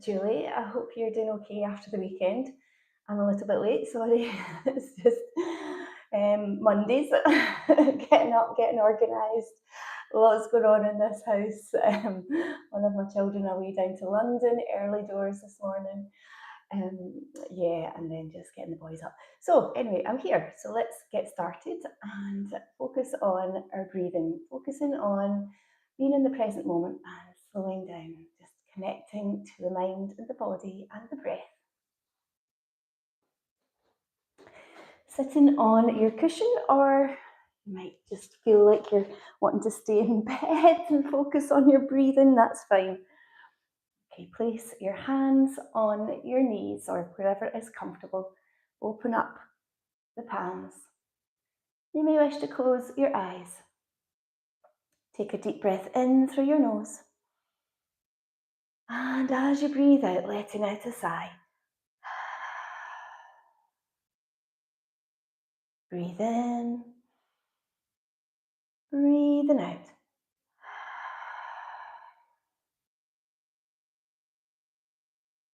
Julie. I hope you're doing okay after the weekend. I'm a little bit late, sorry. It's just Mondays, getting up, getting organised. Lots going on in this house. One of my children away down to London, early doors this morning. Yeah, and then just getting the boys up. So anyway, I'm here. So let's get started and focus on our breathing, focusing on being in the present moment and slowing down, just connecting to the mind and the body and the breath. Sitting on your cushion, or you might just feel like you're wanting to stay in bed and focus on your breathing, that's fine. Okay, place your hands on your knees or wherever is comfortable. Open up the palms. You may wish to close your eyes. Take a deep breath in through your nose. And as you breathe out, letting out a sigh. Breathe in. Breathing out.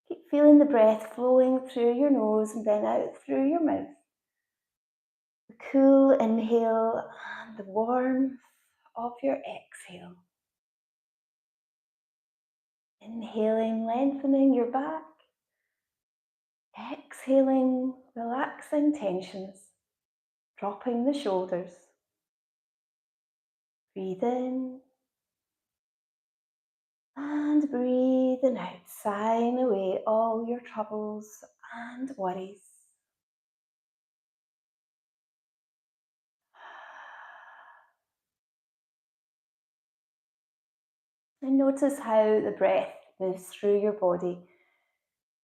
Keep feeling the breath flowing through your nose and then out through your mouth. The cool inhale and the warmth of your exhale. Inhaling, lengthening your back. Exhaling, relaxing tensions, dropping the shoulders. Breathe in and breathing out, sighing away all your troubles and worries. And notice how the breath moves through your body,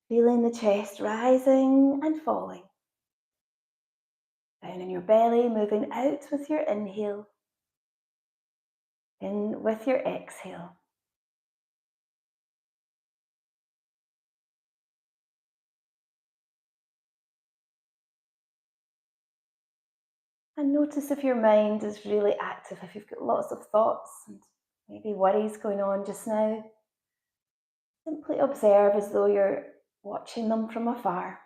feeling the chest rising and falling. Down in your belly, moving out with your inhale, in with your exhale. And notice if your mind is really active, if you've got lots of thoughts and maybe worries going on just now. Simply observe as though you're watching them from afar,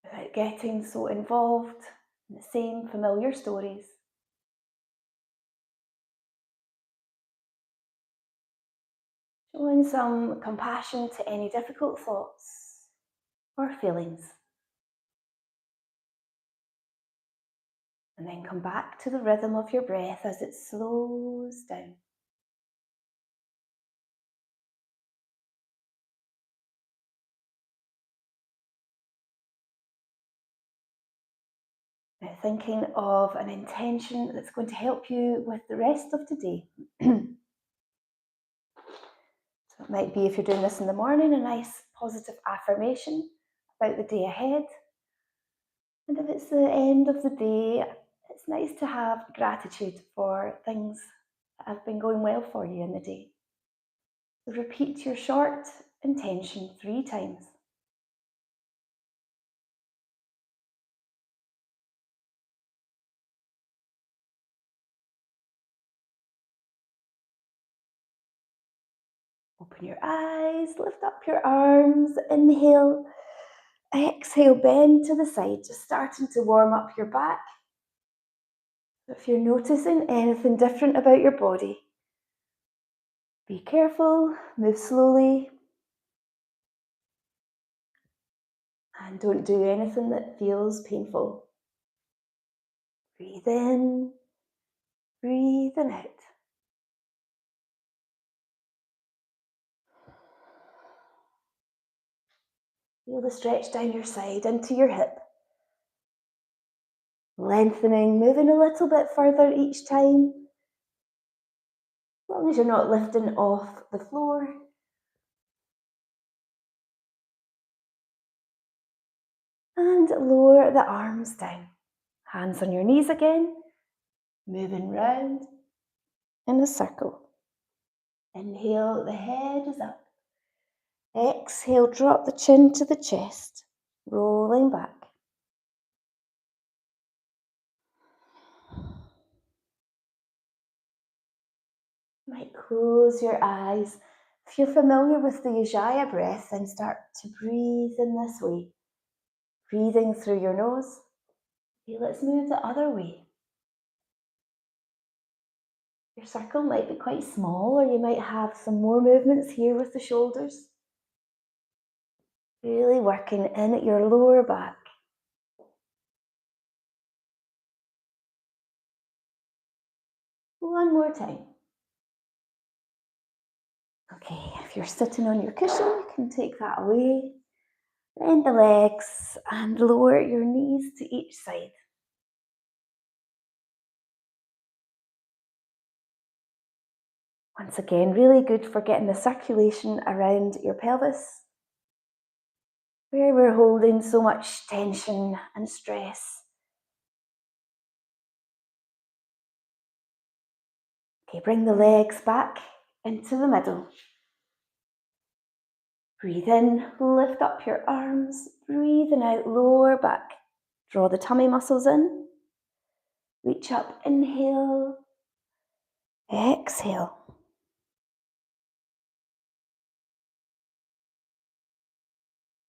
without getting so involved in the same familiar stories. Showing some compassion to any difficult thoughts or feelings. And then come back to the rhythm of your breath as it slows down. Now thinking of an intention that's going to help you with the rest of today. So it might be, if you're doing this in the morning, a nice positive affirmation about the day ahead. And if it's the end of the day, it's nice to have gratitude for things that have been going well for you in the day. So repeat your short intention 3 times. Open your eyes, lift up your arms, inhale, exhale, bend to the side, just starting to warm up your back. If you're noticing anything different about your body, be careful, move slowly, and don't do anything that feels painful. Breathe in, breathing out. Feel the stretch down your side into your hip. Lengthening, moving a little bit further each time. As long as you're not lifting off the floor. And lower the arms down. Hands on your knees again. Moving round in a circle. Inhale, the head is up. Exhale, drop the chin to the chest, rolling back. You might close your eyes, If you're familiar with the Ujjayi breath, then start to breathe in this way. Breathing through your nose. Okay, let's move the other way. Your circle might be quite small, or you might have some more movements here with the shoulders. Really working in at your lower back. One more time. Okay, if you're sitting on your cushion, you can take that away. Bend the legs and lower your knees to each side. Once again, really good for getting the circulation around your pelvis, where we're holding so much tension and stress. Okay, bring the legs back into the middle. Breathe in, lift up your arms. Breathing out, lower back. Draw the tummy muscles in. Reach up, inhale. Exhale.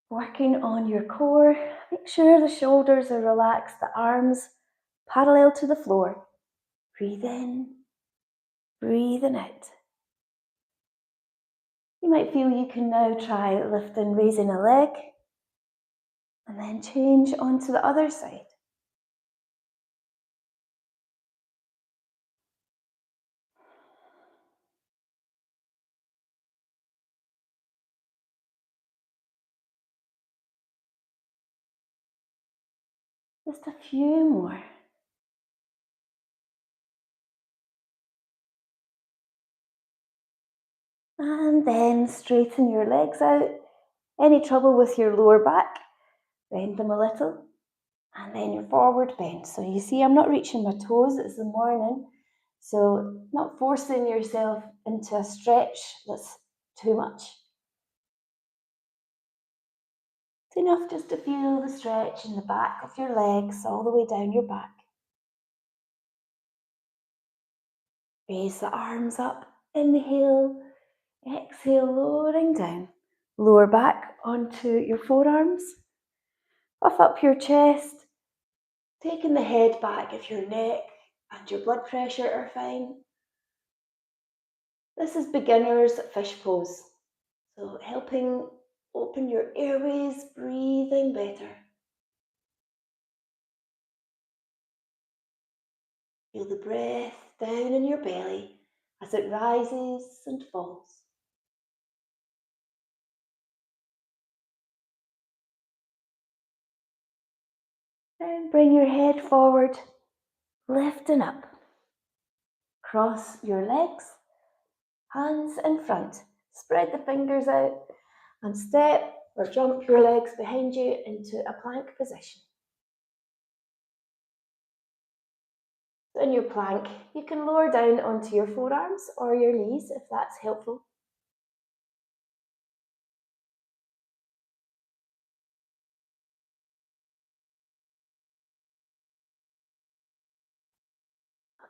Working on your core. Make sure the shoulders are relaxed, the arms parallel to the floor. Breathe in, breathing out. You might feel you can now try lifting, raising a leg, and then change onto the other side. Just a few more. And then straighten your legs out. Any trouble with your lower back, bend them a little. And then your forward bend. So you see, I'm not reaching my toes, it's the morning. So not forcing yourself into a stretch that's too much. It's enough just to feel the stretch in the back of your legs all the way down your back. Raise the arms up, inhale, exhale, lowering down. Lower back onto your forearms. Puff up your chest, taking the head back if your neck and your blood pressure are fine. This is beginner's fish pose. So helping open your airways, breathing better. Feel the breath down in your belly as it rises and falls. Then bring your head forward, lifting up. Cross your legs, hands in front. Spread the fingers out and step or jump your legs behind you into a plank position. So in your plank, you can lower down onto your forearms or your knees if that's helpful.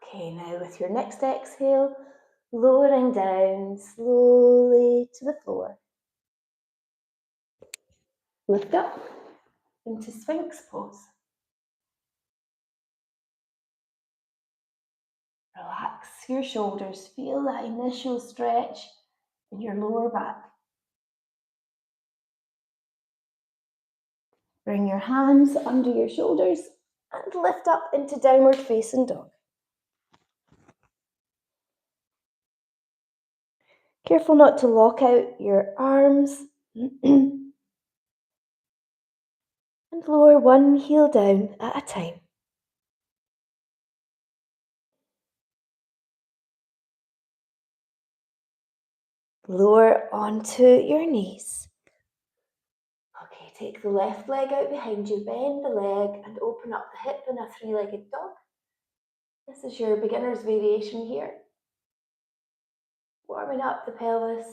Okay, now with your next exhale, lowering down slowly to the floor. Lift up into Sphinx pose. Relax your shoulders. Feel that initial stretch in your lower back. Bring your hands under your shoulders and lift up into downward facing dog. Careful not to lock out your arms. And lower one heel down at a time. Lower onto your knees. Okay, take the left leg out behind you, bend the leg and open up the hip in a three-legged dog. This is your beginner's variation here. Warming up the pelvis.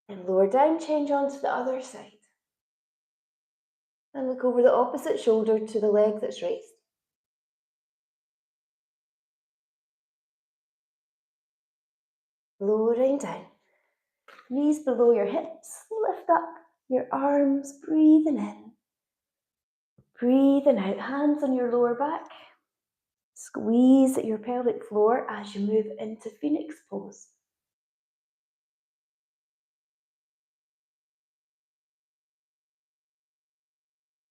And lower down, change onto the other side. And look over the opposite shoulder to the leg that's raised. Lowering down. Knees below your hips, lift up your arms, breathing in. Breathing out, hands on your lower back. Squeeze your pelvic floor as you move into Phoenix pose.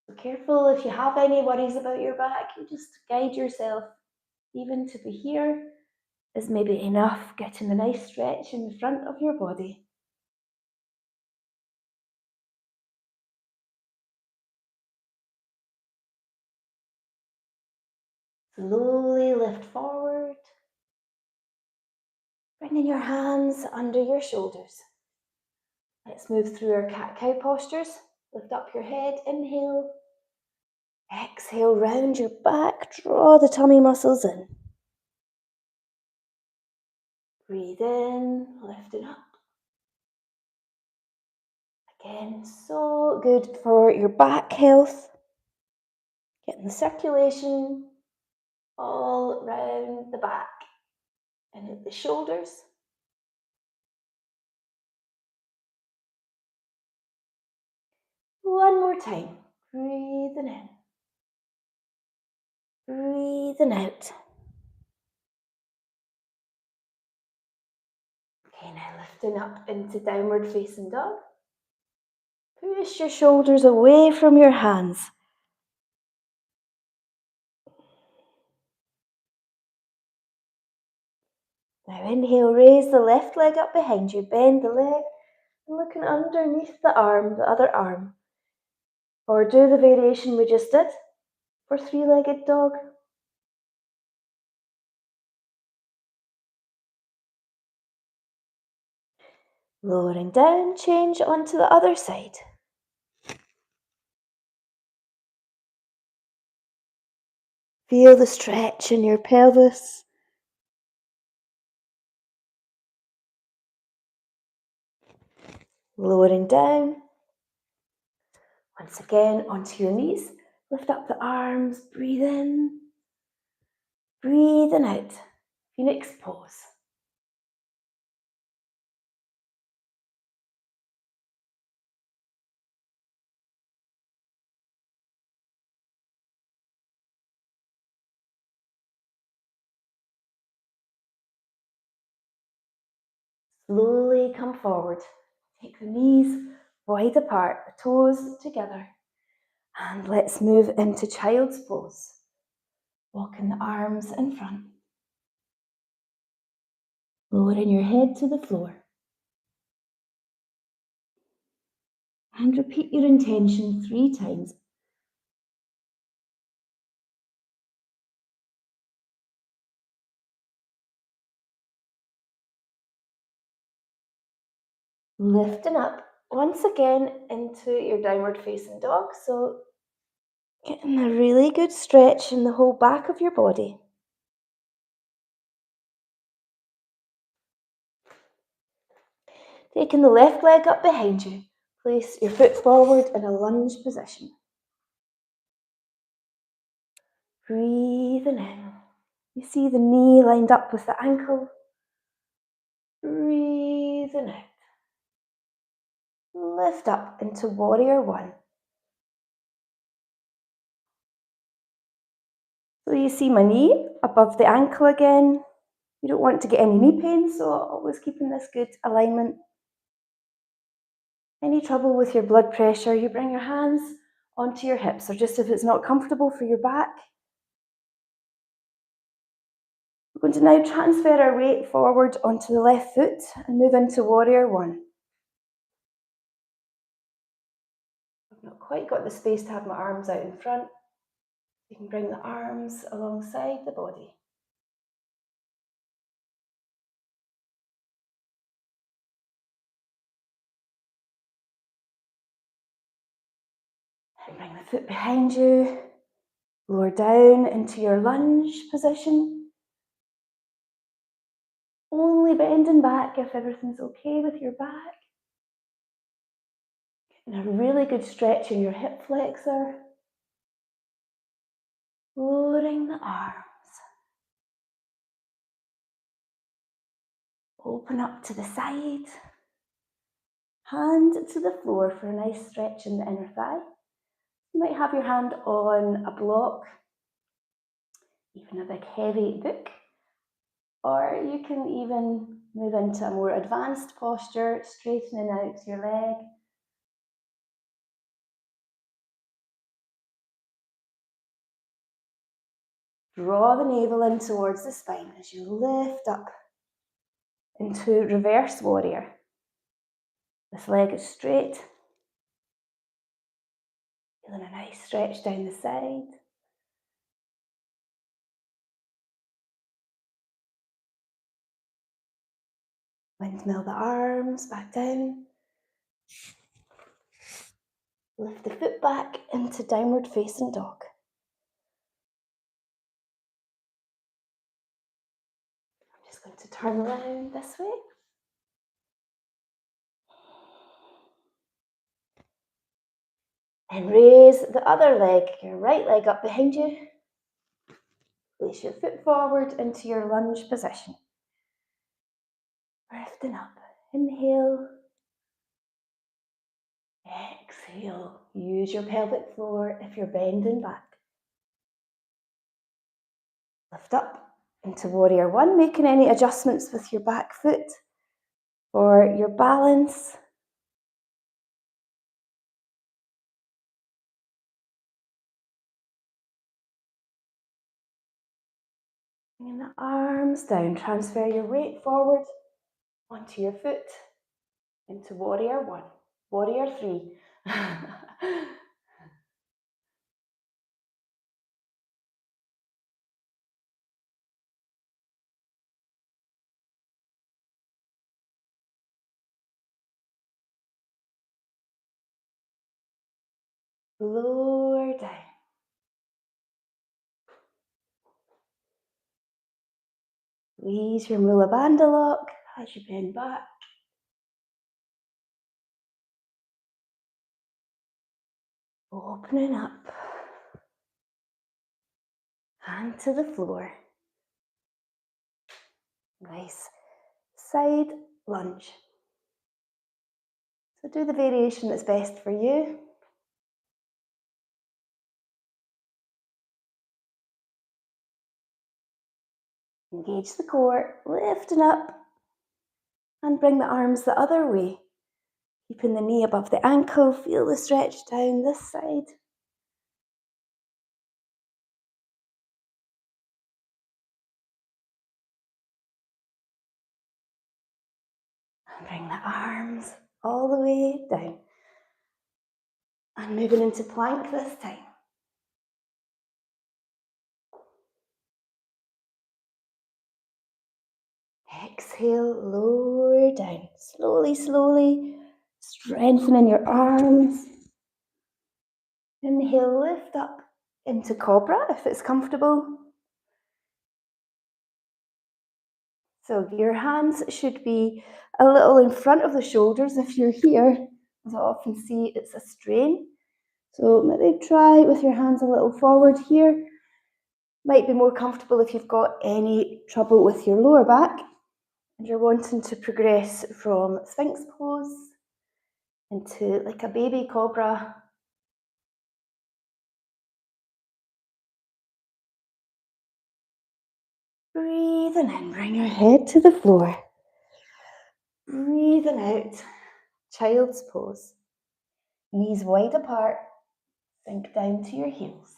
So careful, if you have any worries about your back, you just guide yourself. Even to be here is maybe enough, getting a nice stretch in the front of your body. Slowly lift forward, bringing your hands under your shoulders. Let's move through our cat-cow postures. Lift up your head, inhale. Exhale, round your back, draw the tummy muscles in. Breathe in, lifting up. Again, so good for your back health. Getting the circulation all round the back and at the shoulders. One more time. Breathing in. Breathing out. Okay, now lifting up into downward facing dog. Push your shoulders away from your hands. Now inhale, raise the left leg up behind you, bend the leg, and looking underneath the arm, the other arm. Or do the variation we just did for three-legged dog. Lowering down, change onto the other side. Feel the stretch in your pelvis. Lowering down. Once again, onto your knees. Lift up the arms, breathe in. Breathing out. Phoenix pose. Slowly come forward. Take the knees wide apart, the toes together. And let's move into child's pose. Walking the arms in front. Lowering your head to the floor. And repeat your intention 3 times. Lifting up once again into your downward facing dog. So getting a really good stretch in the whole back of your body. Taking the left leg up behind you. Place your foot forward in a lunge position. Breathing in. You see the knee lined up with the ankle. Breathing out. Lift up into warrior one. So you see my knee above the ankle again. You don't want to get any knee pain, so always keeping this good alignment. Any trouble with your blood pressure, you bring your hands onto your hips, or just if it's not comfortable for your back. We're going to now transfer our weight forward onto the left foot and move into warrior one. I've not quite got the space to have my arms out in front. You can bring the arms alongside the body. And bring the foot behind you. Lower down into your lunge position. Only bending back if everything's okay with your back. Getting a really good stretch in your hip flexor. Lowering the arms. Open up to the side. Hand to the floor for a nice stretch in the inner thigh. You might have your hand on a block, even a big heavy book, or you can even move into a more advanced posture, straightening out your leg. Draw the navel in towards the spine as you lift up into reverse warrior. This leg is straight. Feeling a nice stretch down the side. Windmill the arms back down. Lift the foot back into downward facing dog. I'm just going to turn around this way. And raise the other leg, your right leg up behind you. Place your foot forward into your lunge position. Lifting up. Inhale. Exhale. Use your pelvic floor if you're bending back. Lift up into warrior one, making any adjustments with your back foot for your balance. Bringing the arms down, transfer your weight forward onto your foot into warrior one, warrior three. Lower down. Squeeze your Mula Bandha lock as you bend back. Opening up. Hand to the floor. Nice side lunge. So do the variation that's best for you. Engage the core, lifting up, and bring the arms the other way. Keeping the knee above the ankle, feel the stretch down this side. And bring the arms all the way down. And moving into plank this time. Exhale, lower down. Slowly, slowly, strengthening your arms. Inhale, lift up into cobra if it's comfortable. So your hands should be a little in front of the shoulders. If you're here, as I often see, it's a strain. So maybe try with your hands a little forward here. Might be more comfortable if you've got any trouble with your lower back and you're wanting to progress from Sphinx pose into like a baby cobra. Breathing in, bring your head to the floor. Breathing out, child's pose. Knees wide apart, sink down to your heels.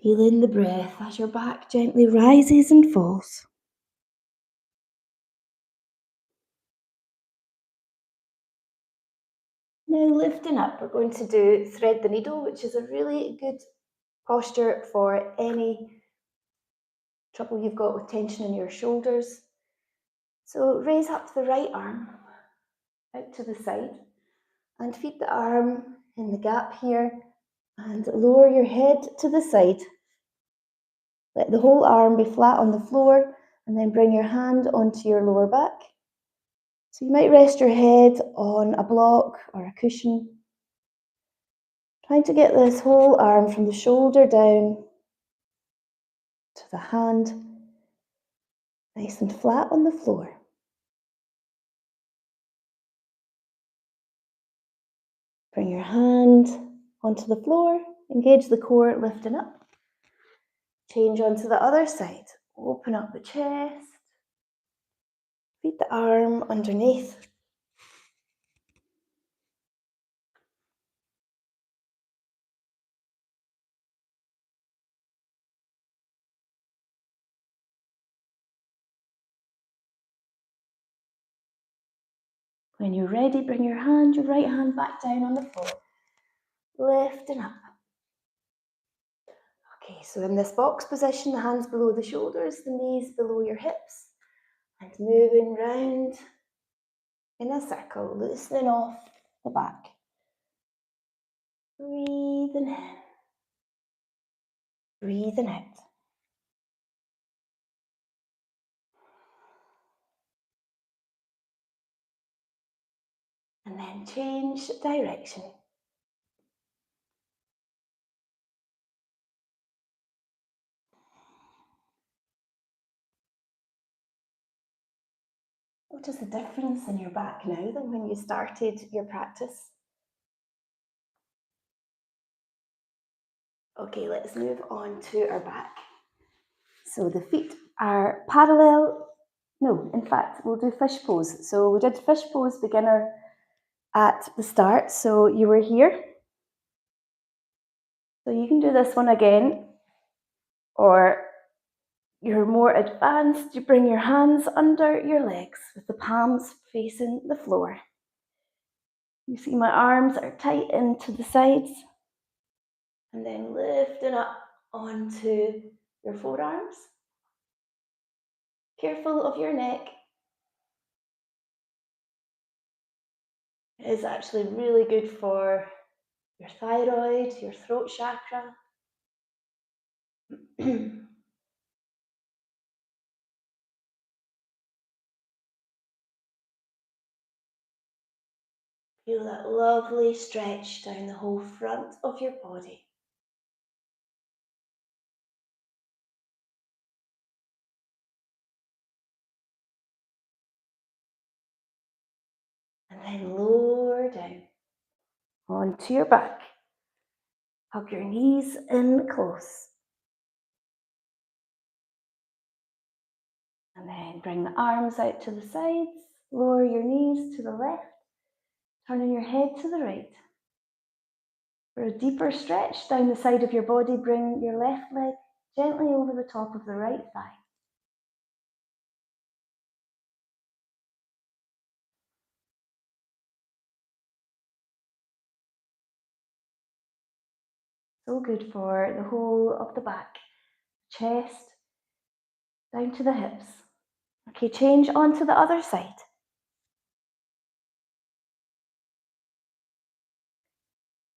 Feeling the breath as your back gently rises and falls. Now lifting up, we're going to do thread the needle, which is a really good posture for any trouble you've got with tension in your shoulders. So raise up the right arm out to the side and feed the arm in the gap here and lower your head to the side. Let the whole arm be flat on the floor and then bring your hand onto your lower back. So you might rest your head on a block or a cushion. Trying to get this whole arm from the shoulder down to the hand, nice and flat on the floor. Bring your hand onto the floor, engage the core, lifting up. Change onto the other side. Open up the chest. Feed the arm underneath. When you're ready, bring your right hand back down on the floor. Lifting up. Okay, so in this box position, the hands below the shoulders, the knees below your hips, and moving round in a circle, loosening off the back. Breathing in, breathing out. And then change direction. What is the difference in your back now than when you started your practice? Okay, let's move on to our back. So the feet are parallel. No, in fact, we'll do fish pose. So we did fish pose beginner at the start. So you were here. So you can do this one again, or you're more advanced, you bring your hands under your legs with the palms facing the floor. You see my arms are tight into the sides, and then lifting up onto your forearms. Careful of your neck. It is actually really good for your thyroid, your throat chakra. Feel that lovely stretch down the whole front of your body. And then lower down onto your back. Hug your knees in close. And then bring the arms out to the sides. Lower your knees to the left. Turning your head to the right. For a deeper stretch down the side of your body, bring your left leg gently over the top of the right thigh. So good for the whole of the back, chest, down to the hips. Okay, change onto the other side.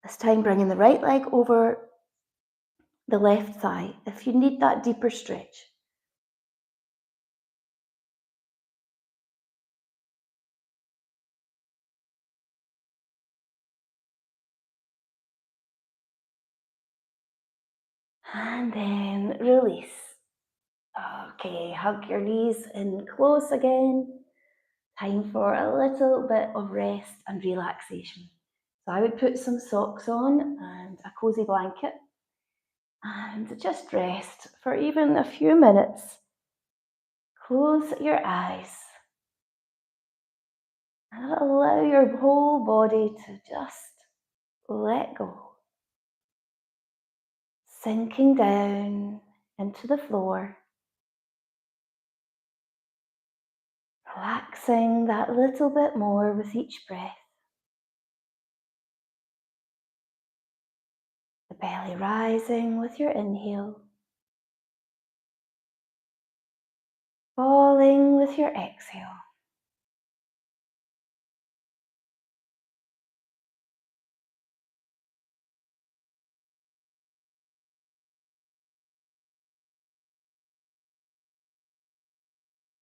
This time bringing the right leg over the left thigh if you need that deeper stretch. And then release. Okay, hug your knees in close again. Time for a little bit of rest and relaxation. So I would put some socks on and a cozy blanket and just rest for even a few minutes. Close your eyes and allow your whole body to just let go. Sinking down into the floor. Relaxing that little bit more with each breath. The belly rising with your inhale. Falling with your exhale.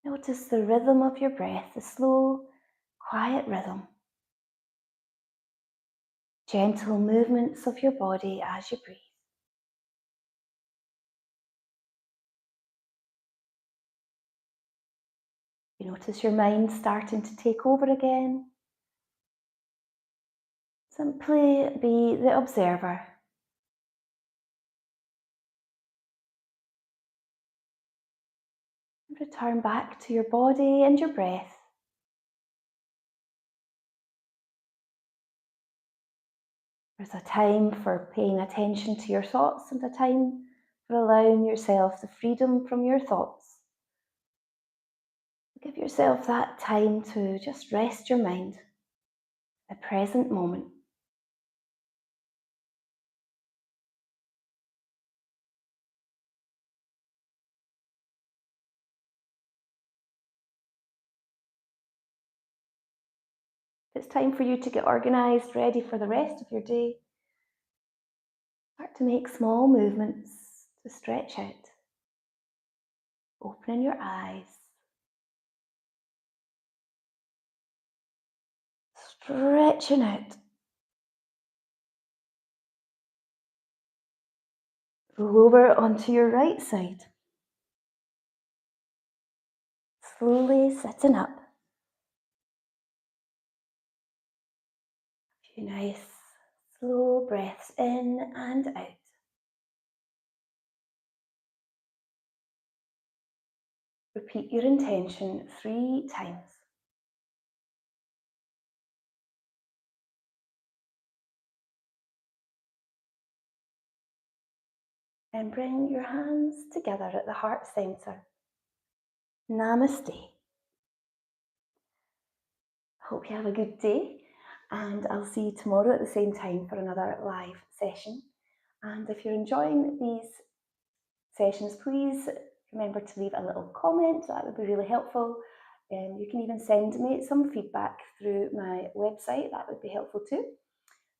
Notice the rhythm of your breath, the slow, quiet rhythm. Gentle movements of your body as you breathe. You notice your mind starting to take over again. Simply be the observer. And return back to your body and your breath. There's a time for paying attention to your thoughts and a time for allowing yourself the freedom from your thoughts. Give yourself that time to just rest your mind, the present moment. It's time for you to get organised, ready for the rest of your day. Start to make small movements to stretch out. Opening your eyes. Stretching out. Roll over onto your right side. Slowly sitting up. A few nice slow breaths in and out. Repeat your intention 3 times. And bring your hands together at the heart center. Namaste. Hope you have a good day, and I'll see you tomorrow at the same time for another live session. And if you're enjoying these sessions, please remember to leave a little comment. That would be really helpful. You can even send me some feedback through my website. That would be helpful too.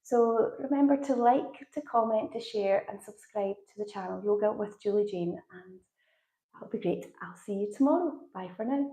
So remember to like, to comment, to share, and subscribe to the channel Yoga with Julie Jane, and that'll be great. I'll see you tomorrow. Bye for now.